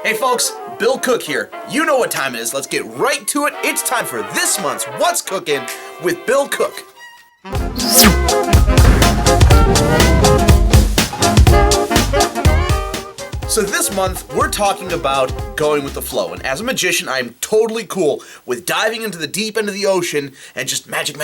Hey folks, Bill Cook here. You know what time it is. Let's get right to it. It's time for this month's What's Cookin' with Bill Cook. So this month, we're talking about going with the flow. And as a magician, I'm totally cool with diving into the deep end of the ocean and just magic.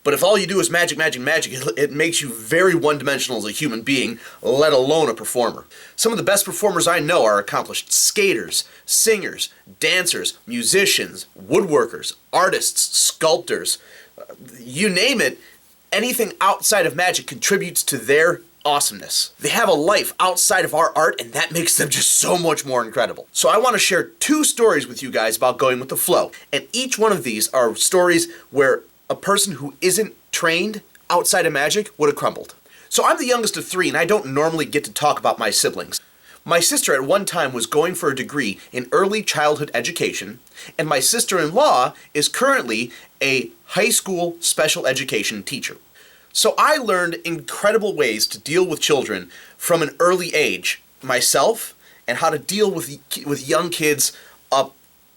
But if all you do is magic, it makes you very one-dimensional as a human being, let alone a performer. Some of the best performers I know are accomplished skaters, singers, dancers, musicians, woodworkers, artists, sculptors, you name it. Anything outside of magic contributes to their awesomeness. They have a life outside of our art, and that makes them just so much more incredible. So I want to share 2 stories with you guys about going with the flow. And each one of these are stories where a person who isn't trained outside of magic would have crumbled. So I'm the youngest of 3, and I don't normally get to talk about my siblings. My sister at one time was going for a degree in early childhood education, and my sister-in-law is currently a high school special education teacher. So I learned incredible ways to deal with children from an early age, myself, and how to deal with young kids up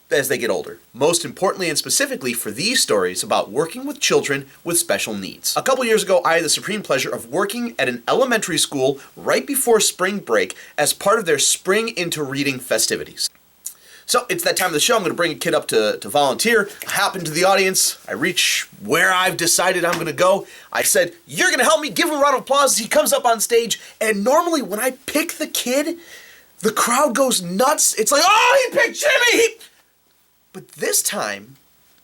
as they get older. Most importantly and specifically for these stories about working with children with special needs. A couple years ago, I had the supreme pleasure of working at an elementary school right before spring break as part of their Spring into Reading festivities. So it's that time of the show. I'm going to bring a kid up to volunteer. I hop into the audience. I reach where I've decided I'm going to go. I said, "You're going to help me." Give him a round of applause as he comes up on stage. And normally when I pick the kid, the crowd goes nuts. It's like, "Oh, he picked Jimmy!" But this time,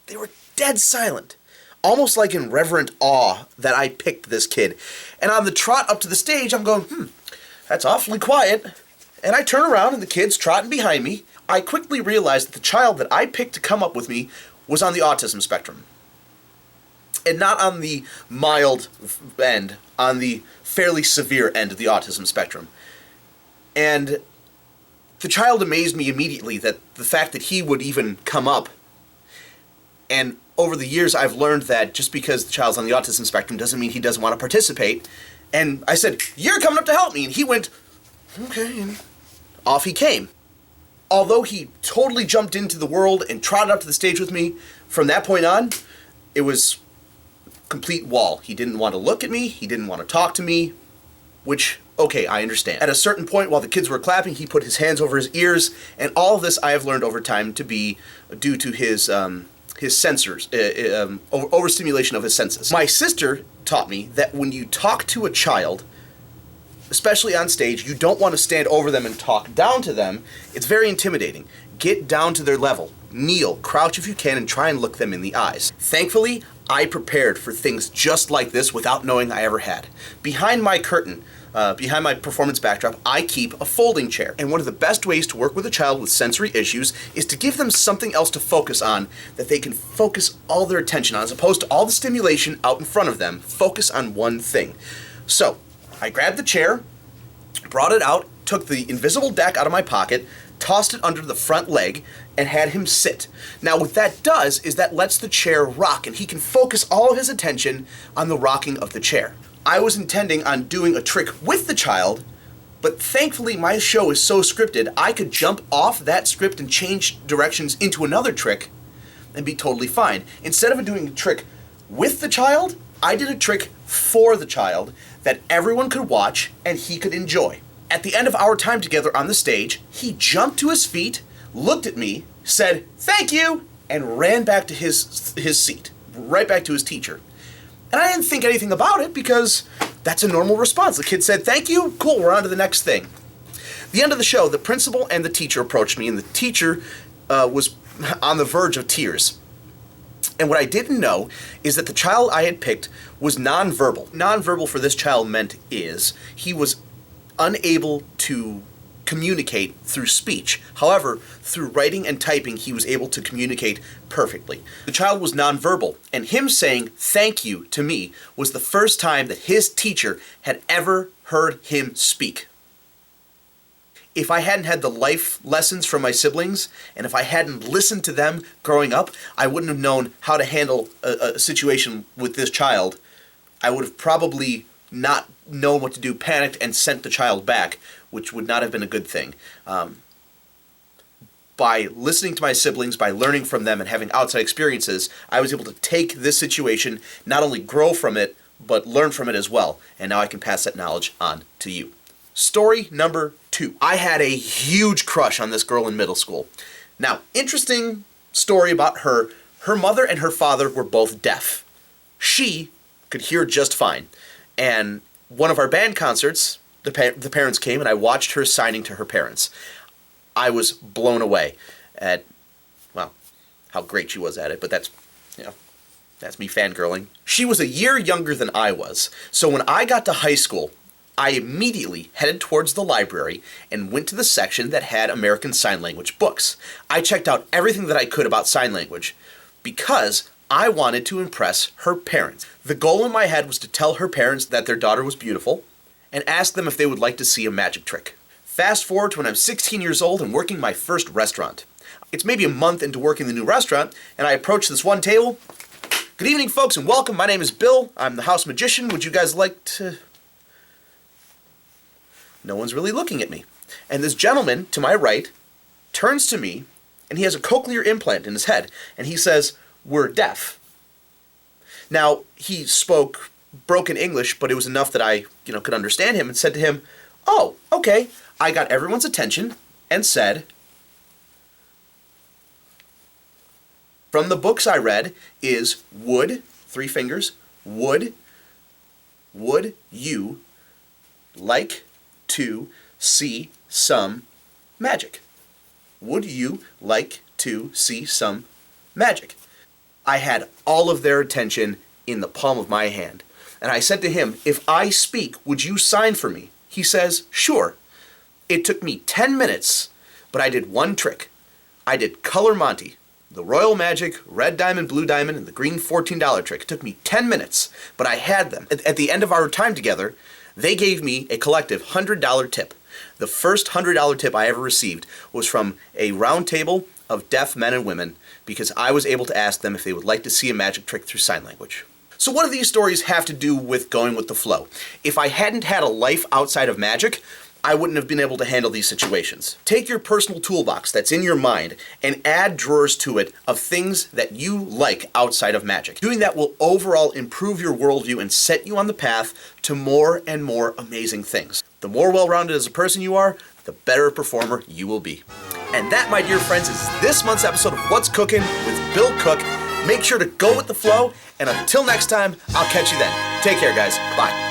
they were dead silent. Almost like in reverent awe that I picked this kid. And on the trot up to the stage, I'm going, that's awfully quiet. And I turn around and the kid's trotting behind me. I quickly realized that the child that I picked to come up with me was on the autism spectrum. And not on the mild end, on the fairly severe end of the autism spectrum. And the child amazed me immediately, that the fact that he would even come up. And over the years, I've learned that just because the child's on the autism spectrum doesn't mean he doesn't want to participate. And I said, "You're coming up to help me." And he went, "Okay," and off he came. Although he totally jumped into the world and trotted up to the stage with me, from that point on, it was complete wall. He didn't want to look at me, he didn't want to talk to me, which, okay, I understand. At a certain point, while the kids were clapping, he put his hands over his ears, and all of this I have learned over time to be due to his sensors, overstimulation of his senses. My sister taught me that when you talk to a child, especially on stage, you don't want to stand over them and talk down to them. It's very intimidating. Get down to their level. Kneel, crouch if you can, and try and look them in the eyes. Thankfully, I prepared for things just like this without knowing I ever had. Behind my curtain, behind my performance backdrop, I keep a folding chair. And one of the best ways to work with a child with sensory issues is to give them something else to focus on that they can focus all their attention on, as opposed to all the stimulation out in front of them. Focus on one thing. So, I grabbed the chair, brought it out, took the invisible deck out of my pocket, tossed it under the front leg, and had him sit. Now what that does is that lets the chair rock, and he can focus all of his attention on the rocking of the chair. I was intending on doing a trick with the child, but thankfully my show is so scripted, I could jump off that script and change directions into another trick and be totally fine. Instead of doing a trick with the child, I did a trick for the child that everyone could watch and he could enjoy. At the end of our time together on the stage, he jumped to his feet, looked at me, said, "Thank you," and ran back to his seat, right back to his teacher. And I didn't think anything about it because that's a normal response. The kid said, "Thank you, cool, we're on to the next thing." The end of the show, the principal and the teacher approached me, and the teacher was on the verge of tears. And what I didn't know is that the child I had picked was nonverbal. Nonverbal for this child meant is he was unable to communicate through speech. However, through writing and typing, he was able to communicate perfectly. The child was nonverbal, and him saying "thank you" to me was the first time that his teacher had ever heard him speak. If I hadn't had the life lessons from my siblings, and if I hadn't listened to them growing up, I wouldn't have known how to handle a situation with this child. I would have probably not known what to do, panicked, and sent the child back, which would not have been a good thing. By listening to my siblings, by learning from them, and having outside experiences, I was able to take this situation, not only grow from it, but learn from it as well. And now I can pass that knowledge on to you. Story number 2. I had a huge crush on this girl in middle school. Now, interesting story about her. Her mother and her father were both deaf. She could hear just fine. And one of our band concerts, the parents came, and I watched her signing to her parents. I was blown away at, well, how great she was at it, but that's me fangirling. She was a year younger than I was, so when I got to high school, I immediately headed towards the library and went to the section that had American Sign Language books. I checked out everything that I could about sign language because I wanted to impress her parents. The goal in my head was to tell her parents that their daughter was beautiful and ask them if they would like to see a magic trick. Fast forward to when I'm 16 years old and working my first restaurant. It's maybe a month into working the new restaurant, and I approach this one table. Good evening, folks, and welcome. My name is Bill. I'm the house magician. Would you guys like to... No one's really looking at me. And this gentleman to my right turns to me, and he has a cochlear implant in his head, and he says, "We're deaf." Now, he spoke broken English, but it was enough that I, could understand him, and said to him, "Oh, okay." I got everyone's attention and said, from the books I read is would, 3 fingers, would you like to see some magic? Would you like to see some magic? I had all of their attention in the palm of my hand. And I said to him, "If I speak, would you sign for me?" He says, "Sure." It took me 10 minutes, but I did one trick. I did Color Monty, the Royal Magic, Red Diamond, Blue Diamond, and the Green $14 trick. It took me 10 minutes, but I had them. At the end of our time together, they gave me a collective $100 tip. The first $100 tip I ever received was from a round table of deaf men and women because I was able to ask them if they would like to see a magic trick through sign language. So what do these stories have to do with going with the flow? If I hadn't had a life outside of magic, I wouldn't have been able to handle these situations. Take your personal toolbox that's in your mind and add drawers to it of things that you like outside of magic. Doing that will overall improve your worldview and set you on the path to more and more amazing things. The more well-rounded as a person you are, the better a performer you will be. And that, my dear friends, is this month's episode of What's Cookin' with Bill Cook. Make sure to go with the flow, and until next time, I'll catch you then. Take care, guys. Bye.